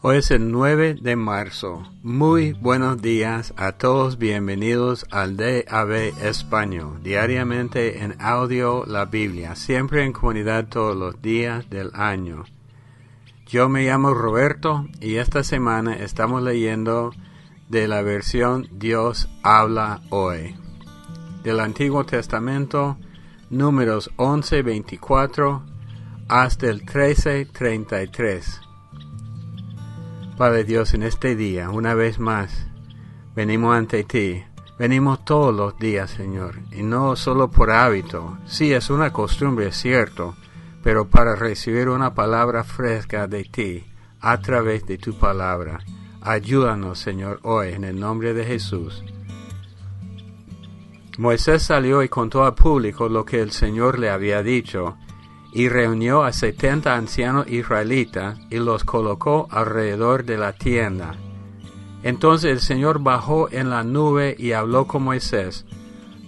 Hoy es el 9 de marzo. Muy buenos días a todos. Bienvenidos al DAB Español. Diariamente en audio la Biblia. Siempre en comunidad todos los días del año. Yo me llamo Roberto y esta semana estamos leyendo de la versión Dios habla hoy. Del Antiguo Testamento, números 11:24 hasta el 13:33. Padre Dios, en este día, una vez más, venimos ante ti. Venimos todos los días, Señor, y no solo por hábito. Sí, es una costumbre, es cierto, pero para recibir una palabra fresca de ti, a través de tu palabra. Ayúdanos, Señor, hoy, en el nombre de Jesús. Moisés salió y contó al público lo que el Señor le había dicho, y reunió a 70 ancianos israelitas y los colocó alrededor de la tienda. Entonces el Señor bajó en la nube y habló con Moisés.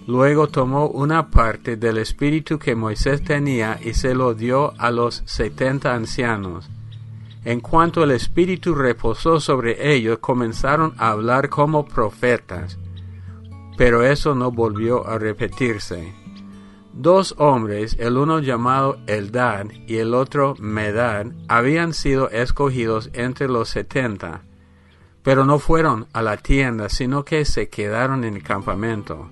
Luego tomó una parte del espíritu que Moisés tenía y se lo dio a los 70 ancianos. En cuanto el espíritu reposó sobre ellos, comenzaron a hablar como profetas. Pero eso no volvió a repetirse. 2 hombres, el uno llamado Eldad y el otro Medad, habían sido escogidos entre los 70, pero no fueron a la tienda, sino que se quedaron en el campamento.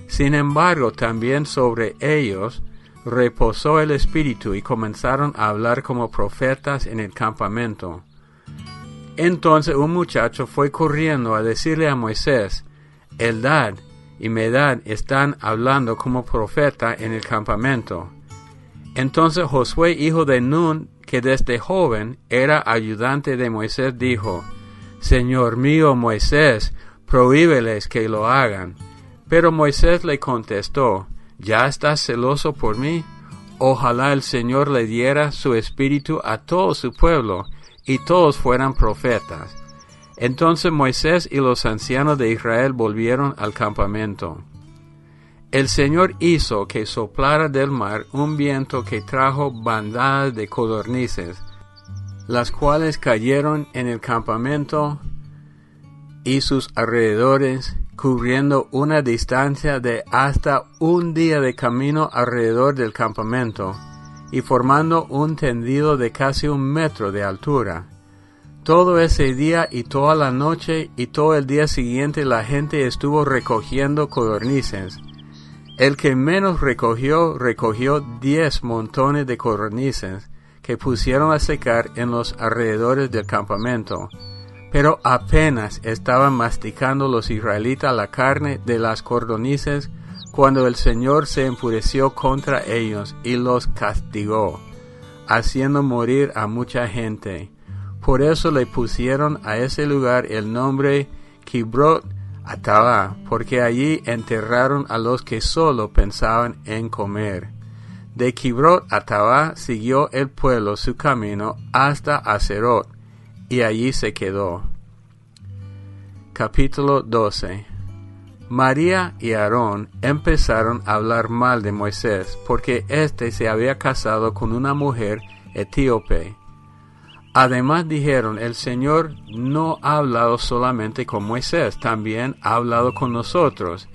Sin embargo, también sobre ellos reposó el Espíritu y comenzaron a hablar como profetas en el campamento. Entonces un muchacho fue corriendo a decirle a Moisés: Eldad y Medad están hablando como profeta en el campamento. Entonces Josué, hijo de Nun, que desde joven era ayudante de Moisés, dijo: Señor mío Moisés, prohíbeles que lo hagan. Pero Moisés le contestó: ¿Ya estás celoso por mí? Ojalá el Señor le diera su espíritu a todo su pueblo, y todos fueran profetas. Entonces Moisés y los ancianos de Israel volvieron al campamento. El Señor hizo que soplara del mar un viento que trajo bandadas de codornices, las cuales cayeron en el campamento y sus alrededores, cubriendo una distancia de hasta un día de camino alrededor del campamento, y formando un tendido de casi 1 metro de altura. Todo ese día y toda la noche y todo el día siguiente la gente estuvo recogiendo codornices. El que menos recogió 10 montones de codornices que pusieron a secar en los alrededores del campamento. Pero apenas estaban masticando los israelitas la carne de las codornices cuando el Señor se enfureció contra ellos y los castigó, haciendo morir a mucha gente. Por eso le pusieron a ese lugar el nombre Kibrot Hattaavah, porque allí enterraron a los que solo pensaban en comer. De Kibrot Hattaavah siguió el pueblo su camino hasta Haserot, y allí se quedó. Capítulo 12. María y Aarón empezaron a hablar mal de Moisés, porque éste se había casado con una mujer etíope. Además dijeron: el Señor no ha hablado solamente con Moisés, también ha hablado con nosotros.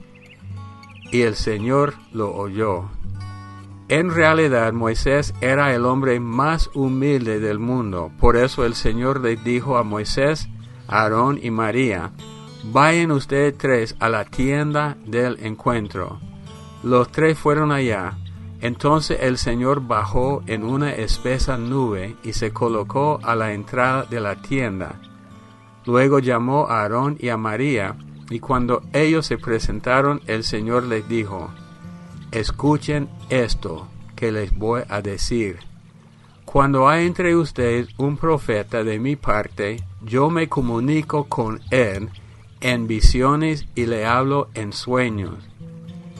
Y el Señor lo oyó. En realidad Moisés era el hombre más humilde del mundo. Por eso el Señor le dijo a Moisés, Aarón y María: vayan ustedes 3 a la tienda del encuentro. Los 3 fueron allá. Entonces el Señor bajó en una espesa nube y se colocó a la entrada de la tienda. Luego llamó a Aarón y a María, y cuando ellos se presentaron, el Señor les dijo: escuchen esto que les voy a decir. Cuando hay entre ustedes un profeta de mi parte, yo me comunico con él en visiones y le hablo en sueños.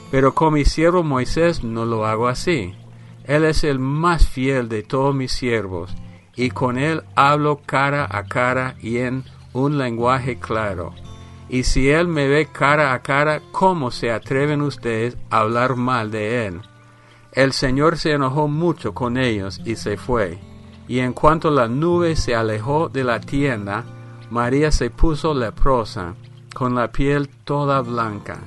Pero con mi siervo Moisés no lo hago así. Él es el más fiel de todos mis siervos, y con él hablo cara a cara y en un lenguaje claro. Y si él me ve cara a cara, ¿cómo se atreven ustedes a hablar mal de él? El Señor se enojó mucho con ellos y se fue. y en cuanto la nube se alejó de la tienda, María se puso leprosa, con la piel toda blanca.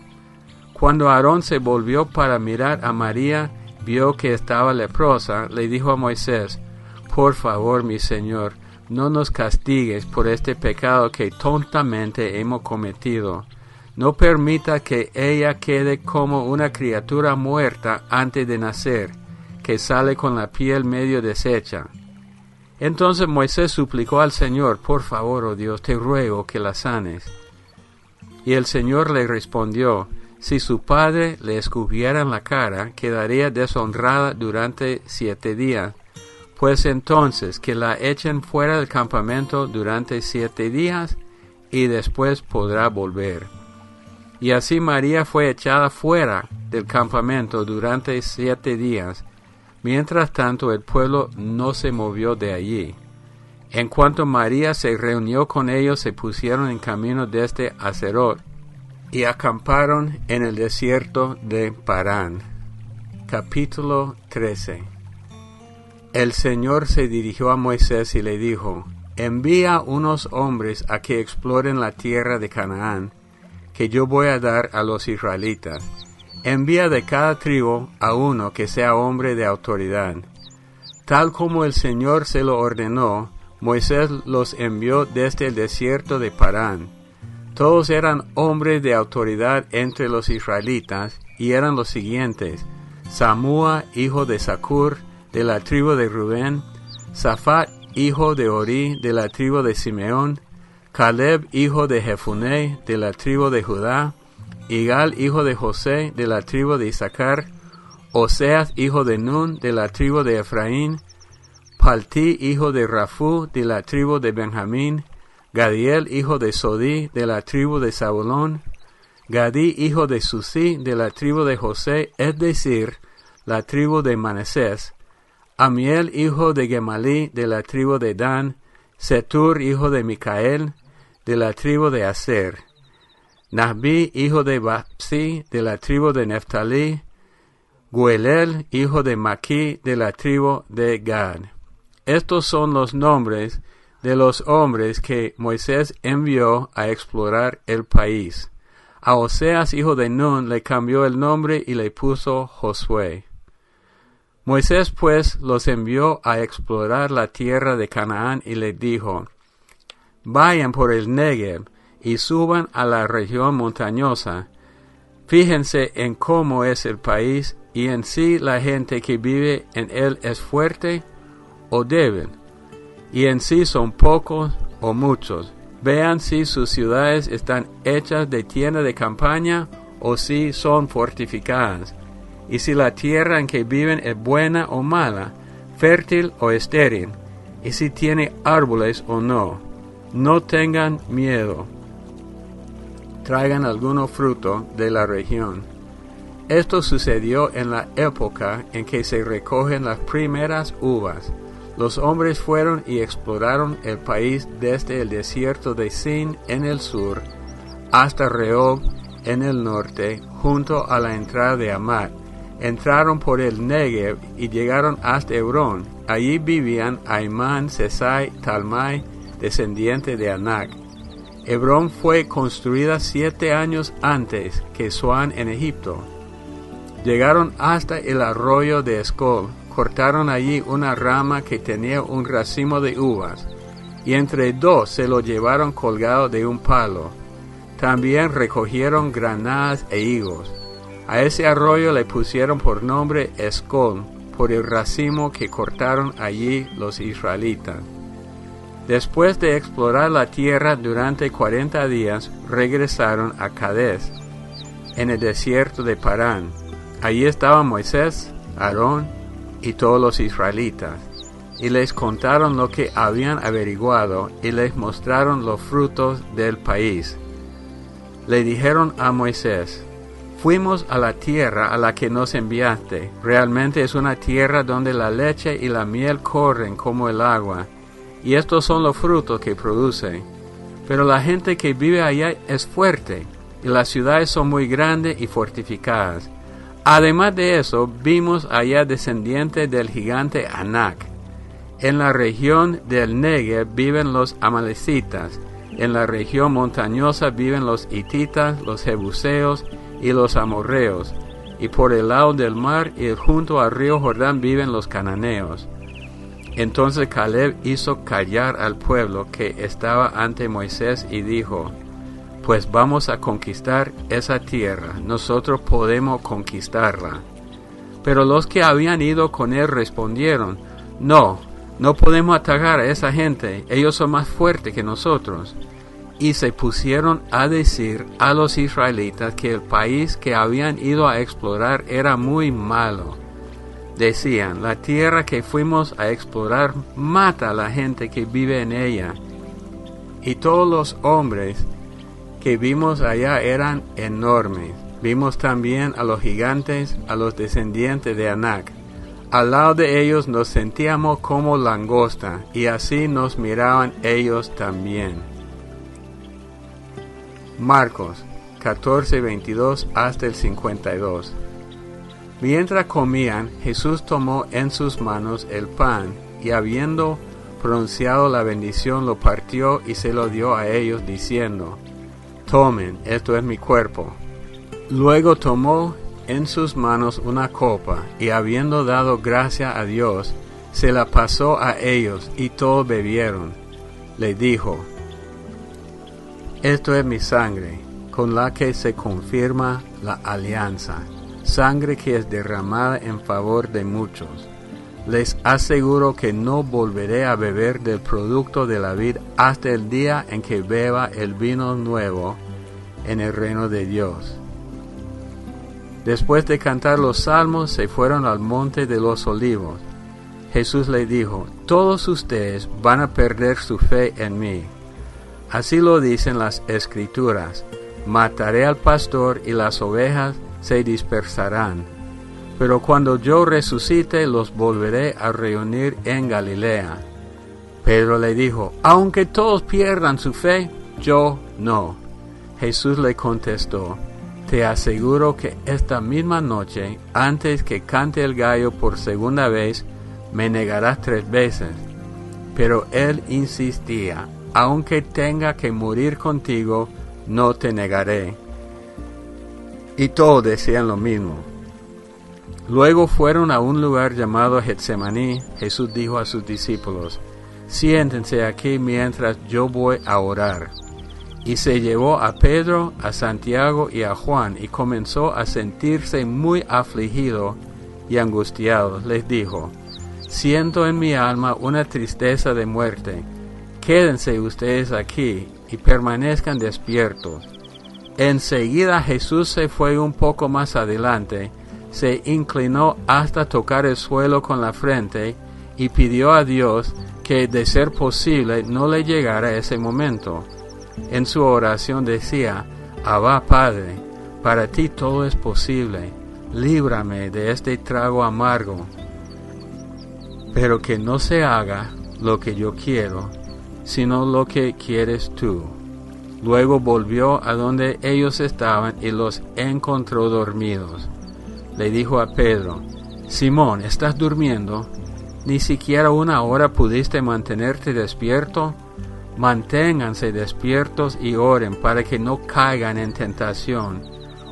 Cuando Aarón se volvió para mirar a María, vio que estaba leprosa, le dijo a Moisés: «Por favor, mi señor, no nos castigues por este pecado que tontamente hemos cometido. No permita que ella quede como una criatura muerta antes de nacer, que sale con la piel medio deshecha». Entonces Moisés suplicó al Señor: «Por favor, oh Dios, te ruego que la sanes». Y el Señor le respondió: «Si su padre le escupiera en la cara, quedaría deshonrada durante 7 días. Pues entonces que la echen fuera del campamento durante 7 días, y después podrá volver». Y así María fue echada fuera del campamento durante 7 días. Mientras tanto el pueblo no se movió de allí. En cuanto María se reunió con ellos, se pusieron en camino desde Hazerot y acamparon en el desierto de Parán. Capítulo 13. El Señor se dirigió a Moisés y le dijo: «Envía unos hombres a que exploren la tierra de Canaán, que yo voy a dar a los israelitas. Envía de cada tribu a uno que sea hombre de autoridad». Tal como el Señor se lo ordenó, Moisés los envió desde el desierto de Parán. Todos eran hombres de autoridad entre los israelitas, y eran los siguientes: Samúa, hijo de Zacur, de la tribu de Rubén; Safat, hijo de Ori, de la tribu de Simeón; Caleb, hijo de Jefuné, de la tribu de Judá; Igal, hijo de José, de la tribu de Isaacar; Oseas, hijo de Nun, de la tribu de Efraín; Palti, hijo de Rafú, de la tribu de Benjamín; Gadiel, hijo de Sodí, de la tribu de Zabulón; Gadí, hijo de Susí, de la tribu de José, es decir, la tribu de Manasés; Amiel, hijo de Gemalí, de la tribu de Dan; Setur, hijo de Micael, de la tribu de Aser; Nahbi, hijo de Bapsi, de la tribu de Neftalí; Guelel, hijo de Maquí, de la tribu de Gad. Estos son los nombres de los hombres que Moisés envió a explorar el país. A Oseas, hijo de Nun, le cambió el nombre y le puso Josué. Moisés pues los envió a explorar la tierra de Canaán y les dijo: «Vayan por el Negev y suban a la región montañosa. Fíjense en cómo es el país y en si la gente que vive en él es fuerte o débil, y en si son pocos o muchos. Vean si sus ciudades están hechas de tienda de campaña o si son fortificadas, y si la tierra en que viven es buena o mala, fértil o estéril, y si tiene árboles o no. No tengan miedo. Traigan alguno fruto de la región». Esto sucedió en la época en que se recogen las primeras uvas. Los hombres fueron y exploraron el país desde el desierto de Sin en el sur hasta Rehob en el norte, junto a la entrada de Hamat. Entraron por el Negev y llegaron hasta Hebrón. Allí vivían Aimán, Sesai, Talmai, descendiente de Anac. Hebrón fue construida 7 años antes que Zoán en Egipto. Llegaron hasta el arroyo de Escol, cortaron allí una rama que tenía un racimo de uvas, y entre 2 se lo llevaron colgado de un palo. También recogieron granadas e higos. A ese arroyo le pusieron por nombre Escol, por el racimo que cortaron allí los israelitas. Después de explorar la tierra durante 40 días, regresaron a Cades, en el desierto de Parán. Allí estaban Moisés, Aarón y todos los israelitas, y les contaron lo que habían averiguado y les mostraron los frutos del país. Le dijeron a Moisés: «Fuimos a la tierra a la que nos enviaste. Realmente es una tierra donde la leche y la miel corren como el agua, y estos son los frutos que produce. Pero la gente que vive allá es fuerte, y las ciudades son muy grandes y fortificadas. Además de eso, vimos allá descendientes del gigante Anac. En la región del Negev viven los amalecitas, en la región montañosa viven los hititas, los jebuseos y los amorreos, y por el lado del mar y junto al río Jordán viven los cananeos. Entonces Caleb hizo callar al pueblo que estaba ante Moisés y dijo: pues vamos a conquistar esa tierra, nosotros podemos conquistarla. Pero los que habían ido con él respondieron: no podemos atacar a esa gente, ellos son más fuertes que nosotros. Y se pusieron a decir a los israelitas que el país que habían ido a explorar era muy malo. Decían: la tierra que fuimos a explorar mata a la gente que vive en ella. Y todos los hombres que vimos allá eran enormes. Vimos también a los gigantes, a los descendientes de Anac. Al lado de ellos nos sentíamos como langosta, y así nos miraban ellos también. Marcos 14:22 hasta el 52. Mientras comían, Jesús tomó en sus manos el pan, y habiendo pronunciado la bendición, lo partió y se lo dio a ellos, diciendo: tomen, esto es mi cuerpo. Luego tomó en sus manos una copa, y habiendo dado gracia a Dios, se la pasó a ellos, y todos bebieron. Le dijo: esto es mi sangre, con la que se confirma la alianza, sangre que es derramada en favor de muchos. Les aseguro que no volveré a beber del producto de la vid hasta el día en que beba el vino nuevo en el reino de Dios. Después de cantar los salmos, se fueron al monte de los olivos. Jesús le dijo: todos ustedes van a perder su fe en mí. Así lo dicen las Escrituras: mataré al pastor y las ovejas se dispersarán. Pero cuando yo resucite, los volveré a reunir en Galilea. Pedro le dijo: aunque todos pierdan su fe, yo no. Jesús le contestó: te aseguro que esta misma noche, antes que cante el gallo por segunda vez, me negarás 3 veces. Pero él insistía: aunque tenga que morir contigo, no te negaré. Y todos decían lo mismo. Luego fueron a un lugar llamado Getsemaní. Jesús dijo a sus discípulos: siéntense aquí mientras yo voy a orar. Y se llevó a Pedro, a Santiago y a Juan, y comenzó a sentirse muy afligido y angustiado. Les dijo: siento en mi alma una tristeza de muerte. Quédense ustedes aquí y permanezcan despiertos. Enseguida Jesús se fue un poco más adelante, se inclinó hasta tocar el suelo con la frente y pidió a Dios que, de ser posible, no le llegara ese momento. En su oración decía: Abba, Padre, para ti todo es posible, líbrame de este trago amargo, pero que no se haga lo que yo quiero, sino lo que quieres tú. Luego volvió a donde ellos estaban y los encontró dormidos. Le dijo a Pedro: Simón, ¿estás durmiendo? ¿Ni siquiera 1 hora pudiste mantenerte despierto? Manténganse despiertos y oren para que no caigan en tentación.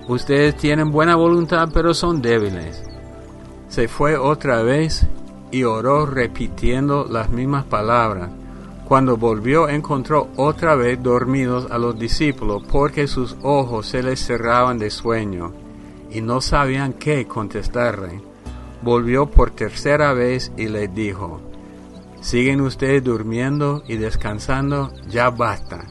Ustedes tienen buena voluntad, pero son débiles. Se fue otra vez y oró repitiendo las mismas palabras. Cuando volvió, encontró otra vez dormidos a los discípulos, porque sus ojos se les cerraban de sueño, y no sabían qué contestarle. Volvió por 3ª vez y les dijo: ¿siguen ustedes durmiendo y descansando? Ya basta.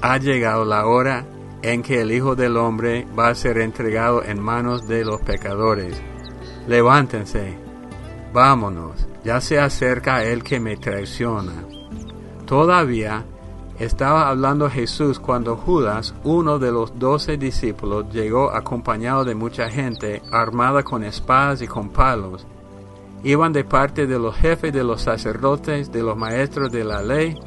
Ha llegado la hora en que el Hijo del Hombre va a ser entregado en manos de los pecadores. Levántense, vámonos, ya se acerca el que me traiciona. Todavía estaba hablando Jesús cuando Judas, uno de los 12 discípulos, llegó acompañado de mucha gente, armada con espadas y con palos. Iban de parte de los jefes de los sacerdotes, de los maestros de la ley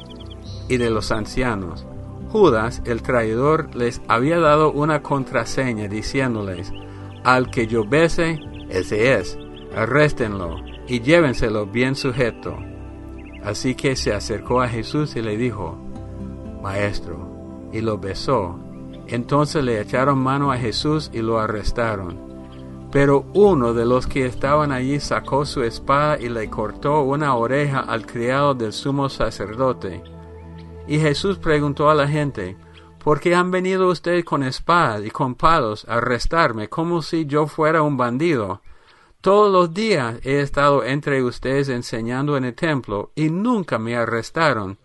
y de los ancianos. Judas, el traidor, les había dado una contraseña diciéndoles: al que yo bese, ese es, arréstenlo y llévenselo bien sujeto. Así que se acercó a Jesús y le dijo: Maestro, y lo besó. Entonces le echaron mano a Jesús y lo arrestaron. Pero uno de los que estaban allí sacó su espada y le cortó una oreja al criado del sumo sacerdote. Y Jesús preguntó a la gente: ¿Por qué han venido ustedes con espada y con palos a arrestarme como si yo fuera un bandido? Todos los días he estado entre ustedes enseñando en el templo y nunca me arrestaron.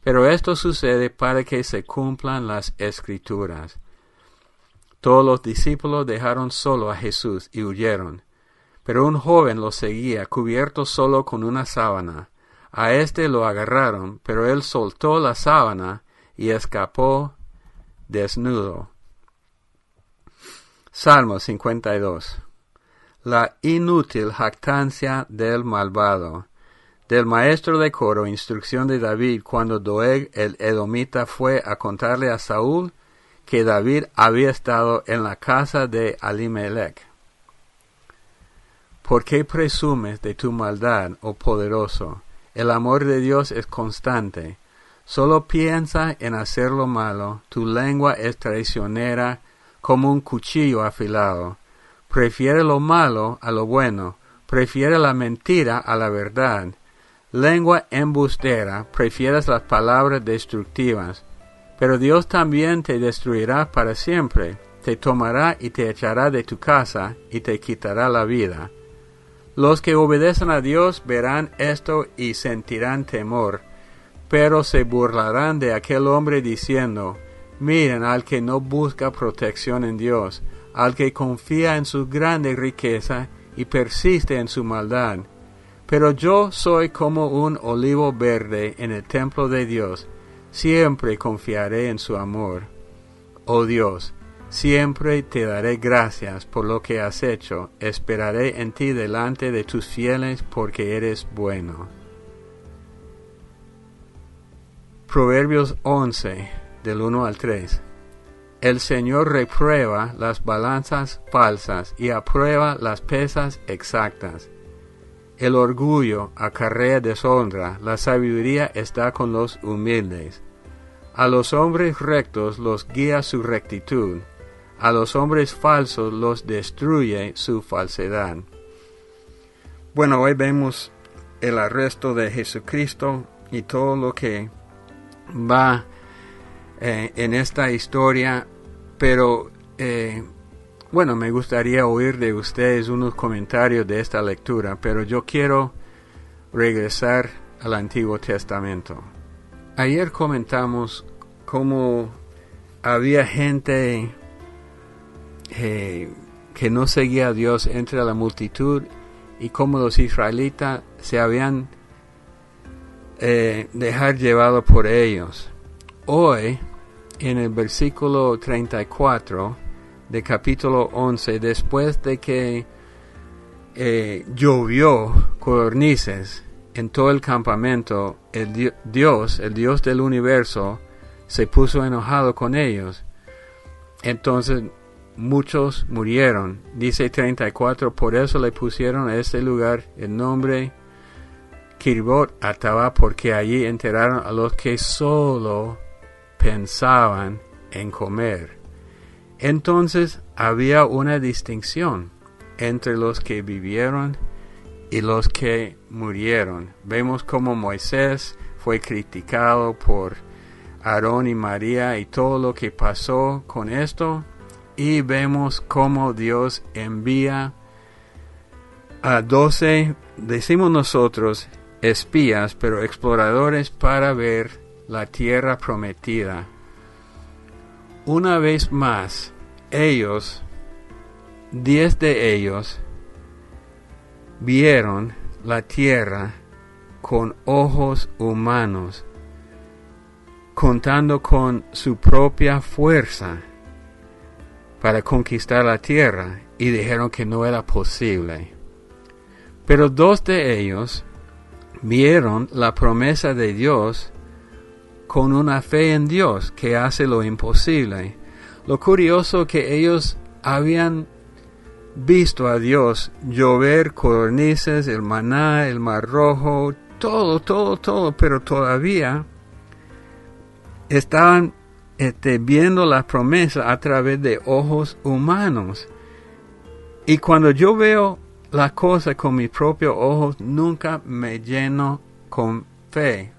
Pero esto sucede para que se cumplan las Escrituras. Todos los discípulos dejaron solo a Jesús y huyeron. Pero un joven lo seguía, cubierto solo con una sábana. A éste lo agarraron, pero él soltó la sábana y escapó desnudo. Salmo 52. La inútil jactancia del malvado. Del maestro de coro, instrucción de David, cuando Doeg el edomita fue a contarle a Saúl que David había estado en la casa de Alimelech. ¿Por qué presumes de tu maldad, oh poderoso? El amor de Dios es constante. Solo piensa en hacer lo malo. Tu lengua es traicionera como un cuchillo afilado. Prefiere lo malo a lo bueno. Prefiere la mentira a la verdad. Lengua embustera, prefieres las palabras destructivas. Pero Dios también te destruirá para siempre. Te tomará y te echará de tu casa y te quitará la vida. Los que obedecen a Dios verán esto y sentirán temor. Pero se burlarán de aquel hombre diciendo: miren al que no busca protección en Dios, al que confía en su grande riqueza y persiste en su maldad. Pero yo soy como un olivo verde en el templo de Dios, siempre confiaré en su amor. Oh Dios, siempre te daré gracias por lo que has hecho, esperaré en ti delante de tus fieles porque eres bueno. Proverbios 11, del 1 al 3. El Señor reprueba las balanzas falsas y aprueba las pesas exactas. El orgullo acarrea deshonra, la sabiduría está con los humildes. A los hombres rectos los guía su rectitud, a los hombres falsos los destruye su falsedad. Bueno, hoy vemos el arresto de Jesucristo y todo lo que va en esta historia, pero bueno, me gustaría oír de ustedes unos comentarios de esta lectura, pero yo quiero regresar al Antiguo Testamento. Ayer comentamos cómo había gente que no seguía a Dios entre la multitud y cómo los israelitas se habían dejar llevado por ellos. Hoy, en el versículo 34 de capítulo 11, después de que llovió codornices en todo el campamento, el Dios del universo, se puso enojado con ellos. Entonces muchos murieron. Dice 34, por eso le pusieron a este lugar el nombre Kirbot Atava, porque allí enterraron a los que solo pensaban en comer. Entonces había una distinción entre los que vivieron y los que murieron. Vemos cómo Moisés fue criticado por Aarón y María y todo lo que pasó con esto. Y vemos cómo Dios envía a 12, decimos nosotros, espías, pero exploradores para ver la tierra prometida. Una vez más, 10 de ellos, vieron la tierra con ojos humanos, contando con su propia fuerza para conquistar la tierra, y dijeron que no era posible. Pero 2 de ellos vieron la promesa de Dios con una fe en Dios que hace lo imposible. Lo curioso que ellos habían visto a Dios llover codornices, el maná, el mar rojo, todo, pero todavía estaban viendo la promesa a través de ojos humanos. Y cuando yo veo las cosas con mis propios ojos, nunca me lleno con fe.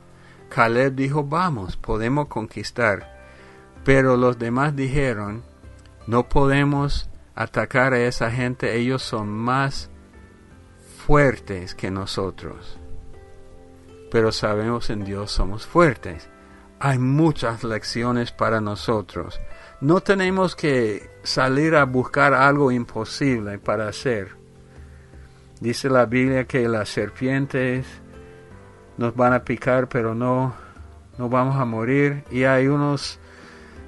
Caleb dijo, vamos, podemos conquistar. Pero los demás dijeron, no podemos atacar a esa gente, ellos son más fuertes que nosotros. Pero sabemos en Dios somos fuertes. Hay muchas lecciones para nosotros. No tenemos que salir a buscar algo imposible para hacer. Dice la Biblia que las serpientes nos van a picar, pero no vamos a morir. Y hay unos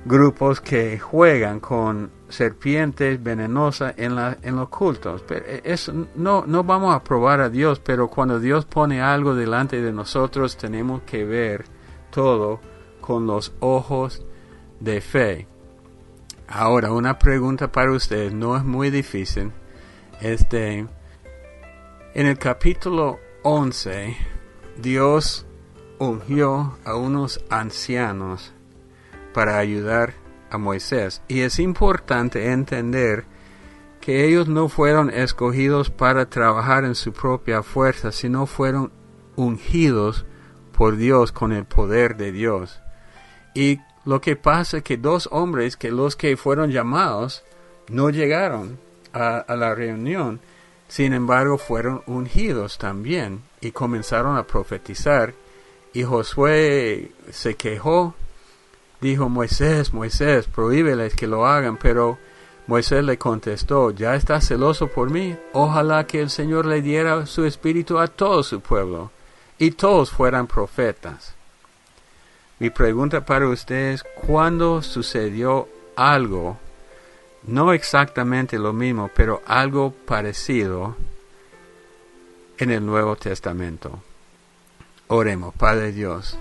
grupos que juegan con serpientes venenosas en los cultos. Pero eso, no vamos a probar a Dios, pero cuando Dios pone algo delante de nosotros, tenemos que ver todo con los ojos de fe. Ahora, una pregunta para ustedes, no es muy difícil. En el capítulo 11, Dios ungió a unos ancianos para ayudar a Moisés. Y es importante entender que ellos no fueron escogidos para trabajar en su propia fuerza, sino fueron ungidos por Dios con el poder de Dios. Y lo que pasa es que dos hombres, que los que fueron llamados, no llegaron a la reunión. Sin embargo, fueron ungidos también y comenzaron a profetizar. Y Josué se quejó, dijo, Moisés, prohíbeles que lo hagan. Pero Moisés le contestó, ¿ya estás celoso por mí? Ojalá que el Señor le diera su espíritu a todo su pueblo, y todos fueran profetas. Mi pregunta para ustedes, ¿cuándo sucedió algo, no exactamente lo mismo, pero algo parecido en el Nuevo Testamento? Oremos. Padre Dios,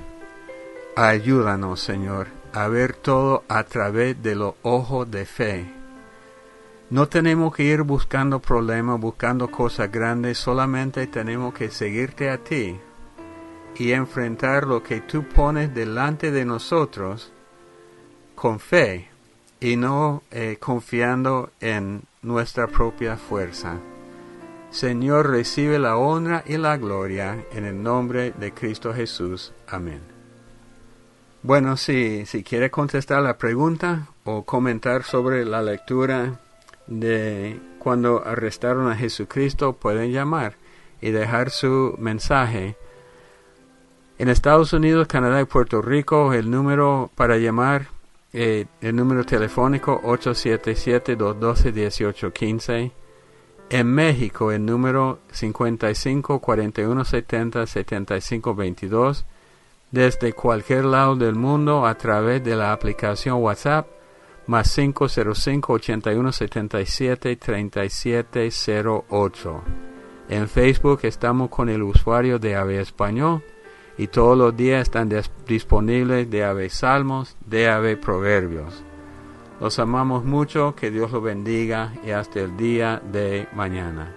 ayúdanos, Señor, a ver todo a través de los ojos de fe. No tenemos que ir buscando problemas, buscando cosas grandes, solamente tenemos que seguirte a ti y enfrentar lo que tú pones delante de nosotros con fe y no confiando en nuestra propia fuerza. Señor, recibe la honra y la gloria en el nombre de Cristo Jesús. Amén. Bueno, si quiere contestar la pregunta o comentar sobre la lectura de cuando arrestaron a Jesucristo, pueden llamar y dejar su mensaje. En Estados Unidos, Canadá y Puerto Rico, el número para llamar, el número telefónico 877-212-1815. En México, el número 55-4170-7522. Desde cualquier lado del mundo a través de la aplicación WhatsApp, más 505-8177-3708. En Facebook estamos con el usuario de Ave Español. Y todos los días están disponibles de Ave Salmos, de Ave Proverbios. Los amamos mucho, que Dios los bendiga y hasta el día de mañana.